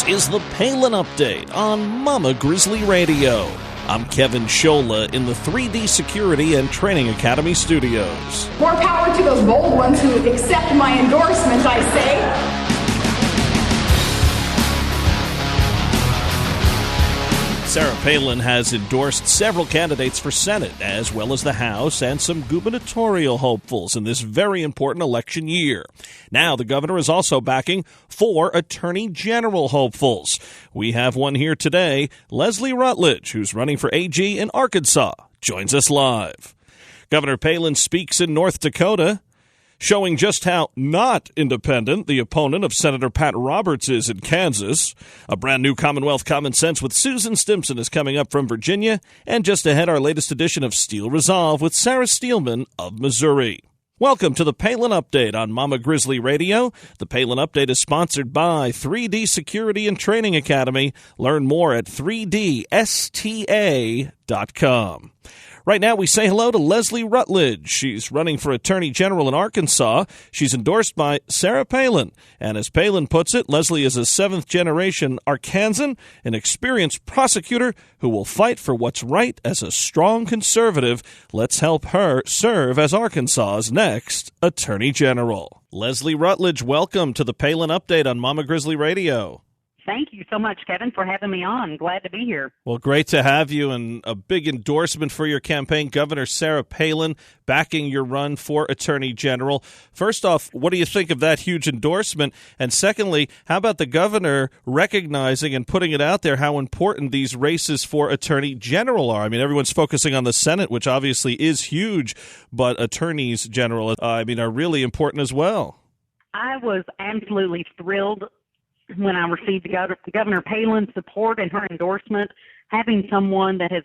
is the Palin Update on Mama Grizzly Radio. I'm Kevin Schola in the 3D Security and Training Academy studios. More power to those bold ones who accept my endorsement, I say. Sarah Palin has endorsed several candidates for Senate, as well as the House, and some gubernatorial hopefuls in this very important election year. Now, the governor is also backing 4 attorney general hopefuls. We have one here today, Leslie Rutledge, who's running for AG in Arkansas, joins us live. Governor Palin speaks in North Dakota, showing just how not independent the opponent of Senator Pat Roberts is in Kansas. A brand new Commonwealth Common Sense with Susan Stimson is coming up from Virginia. And just ahead, our latest edition of Steel Resolve with Sarah Steelman of Missouri. Welcome to the Palin Update on Mama Grizzly Radio. The Palin Update is sponsored by 3D Security and Training Academy. Learn more at 3dsta.com. Right now, we say hello to Leslie Rutledge. She's running for Attorney General in Arkansas. She's endorsed by Sarah Palin. And as Palin puts it, Leslie is a 7th-generation Arkansan, an experienced prosecutor who will fight for what's right as a strong conservative. Let's help her serve as Arkansas's next Attorney General. Leslie Rutledge, welcome to the Palin Update on Mama Grizzly Radio. Thank you so much, Kevin, for having me on. Glad to be here. Well, great to have you, and a big endorsement for your campaign. Governor Sarah Palin backing your run for Attorney General. First off, what do you think of that huge endorsement? And secondly, how about the governor recognizing and putting it out there how important these races for Attorney General are? I mean, everyone's focusing on the Senate, which obviously is huge, but attorneys general, are really important as well. I was absolutely thrilled when I received Governor Palin's support and her endorsement. Having someone that has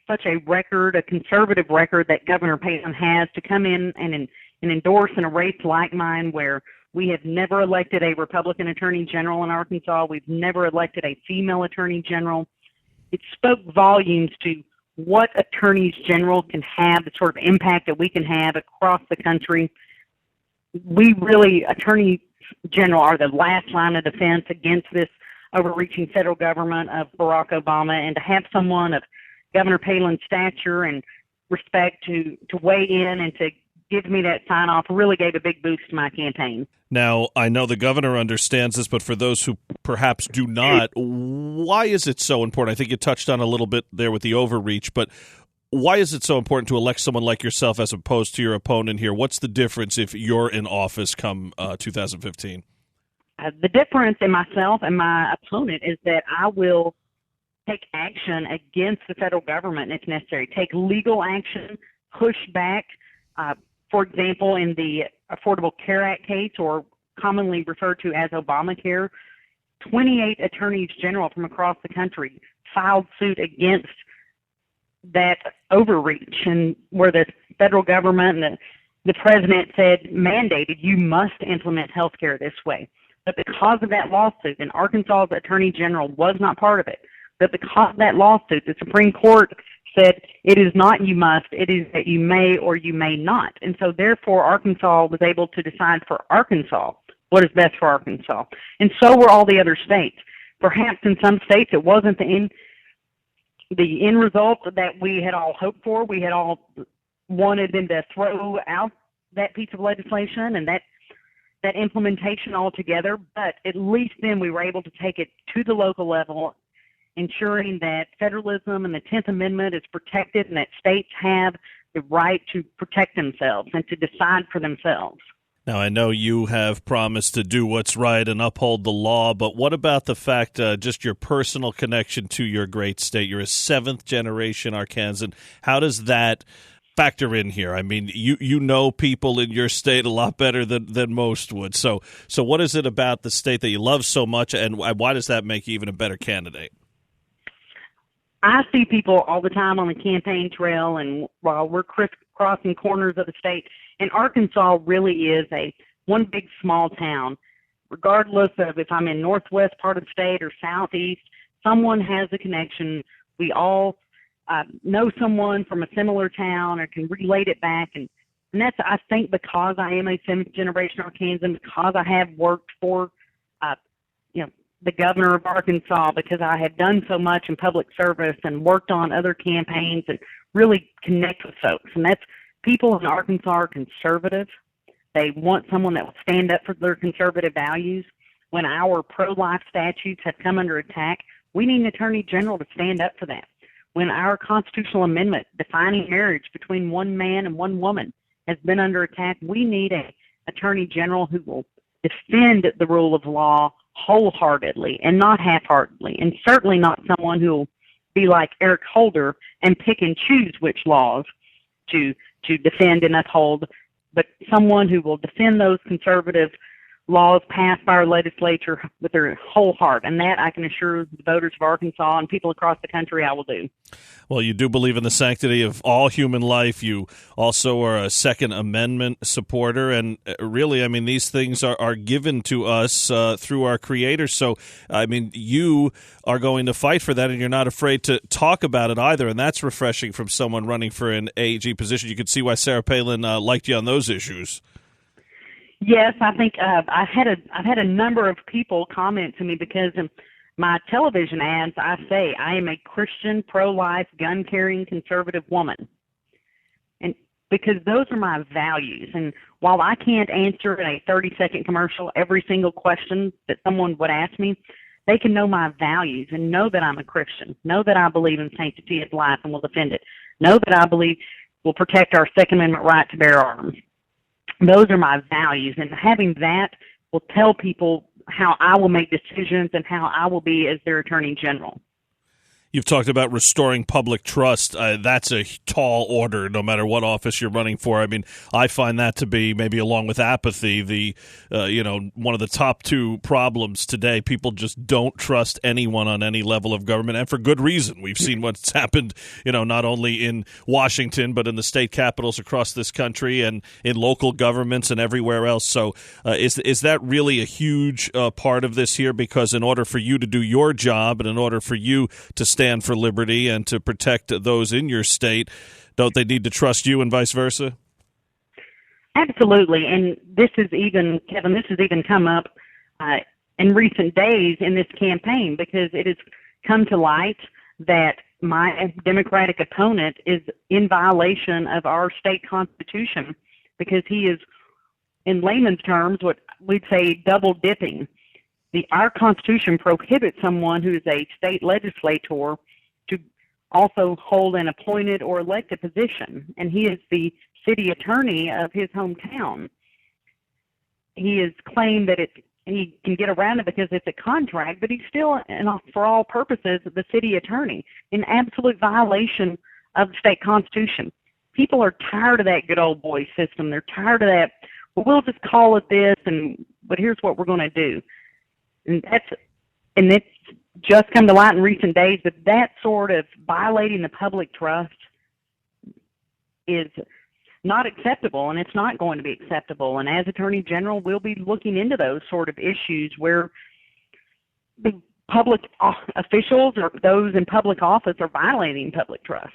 such a record, a conservative record that Governor Palin has, to come in and endorse in a race like mine where we have never elected a Republican Attorney General in Arkansas. We've never elected a female Attorney General. It spoke volumes to what attorneys general can have, the sort of impact that we can have across the country. We really, attorney general, are the last line of defense against this overreaching federal government of Barack Obama, and to have someone of Governor Palin's stature and respect to weigh in and to give me that sign-off really gave a big boost to my campaign. Now, I know the governor understands this, but for those who perhaps do not, why is it so important? I think you touched on a little bit there with the overreach, but why is it so important to elect someone like yourself as opposed to your opponent here? What's the difference if you're in office come 2015? The difference in myself and my opponent is that I will take action against the federal government if necessary, take legal action, push back. For example, in the Affordable Care Act case, or commonly referred to as Obamacare, 28 attorneys general from across the country filed suit against that overreach, and where the federal government and the president mandated you must implement health care this way. But because of that lawsuit, and Arkansas's attorney general was not part of it, but because of that lawsuit, the Supreme Court said it is not you must, it is that you may or you may not. And so therefore Arkansas was able to decide for Arkansas what is best for Arkansas. And so were all the other states. Perhaps in some states it wasn't the end result that we had all hoped for. We had all wanted them to throw out that piece of legislation and that implementation altogether, but at least then we were able to take it to the local level, ensuring that federalism and the 10th Amendment is protected and that states have the right to protect themselves and to decide for themselves. Now, I know you have promised to do what's right and uphold the law, but what about the fact, just your personal connection to your great state? You're a 7th-generation Arkansan. How does that factor in here? I mean, you know people in your state a lot better than most would. So what is it about the state that you love so much, and why does that make you even a better candidate? I see people all the time on the campaign trail, and while we're crisscrossing corners of the state, and Arkansas really is one big small town. Regardless of if I'm in northwest part of the state or southeast, someone has a connection. We all know someone from a similar town or can relate it back. And that's, I think, because I am a 7th generation Arkansan, because I have worked for, the governor of Arkansas because I have done so much in public service and worked on other campaigns and really connect with folks. And that's people in Arkansas are conservative. They want someone that will stand up for their conservative values. When our pro-life statutes have come under attack, we need an attorney general to stand up for that. When our constitutional amendment defining marriage between one man and one woman has been under attack, we need an attorney general who will defend the rule of law wholeheartedly and not half-heartedly, and certainly not someone who will be like Eric Holder and pick and choose which laws to defend and uphold, but someone who will defend those conservative laws passed by our legislature with their whole heart. And that I can assure the voters of Arkansas and people across the country I will do. Well, you do believe in the sanctity of all human life. You also are a Second Amendment supporter. And really, I mean, these things are given to us through our Creator. So, I mean, you are going to fight for that, and you're not afraid to talk about it either. And that's refreshing from someone running for an AG position. You could see why Sarah Palin liked you on those issues. Yes, I think I've had a number of people comment to me because in my television ads, I say I am a Christian, pro-life, gun-carrying, conservative woman, and because those are my values. And while I can't answer in a 30-second commercial every single question that someone would ask me, they can know my values and know that I'm a Christian, know that I believe in sanctity of life and will defend it, know that I believe will protect our Second Amendment right to bear arms. Those are my values, and having that will tell people how I will make decisions and how I will be as their attorney general. You've talked about restoring public trust. That's a tall order, no matter what office you're running for. I mean, I find that to be, maybe along with apathy, one of the top two problems today. People just don't trust anyone on any level of government, and for good reason. We've seen what's happened, not only in Washington, but in the state capitals across this country and in local governments and everywhere else. So is that really a huge part of this here? Because in order for you to do your job and in order for you to stand for liberty and to protect those in your state, don't they need to trust you and vice versa? Absolutely. And this has even come up in recent days in this campaign, because it has come to light that my Democratic opponent is in violation of our state constitution because he is, in layman's terms, what we'd say double dipping. Our Constitution prohibits someone who is a state legislator to also hold an appointed or elected position, and he is the city attorney of his hometown. He has claimed that he can get around it because it's a contract, but he's still, for all purposes, the city attorney, in absolute violation of the state Constitution. People are tired of that good old boy system. They're tired of that, well, we'll just call it this, but here's what we're going to do. And it's just come to light in recent days, but that sort of violating the public trust is not acceptable, and it's not going to be acceptable. And as Attorney General, we'll be looking into those sort of issues where the public officials or those in public office are violating public trust.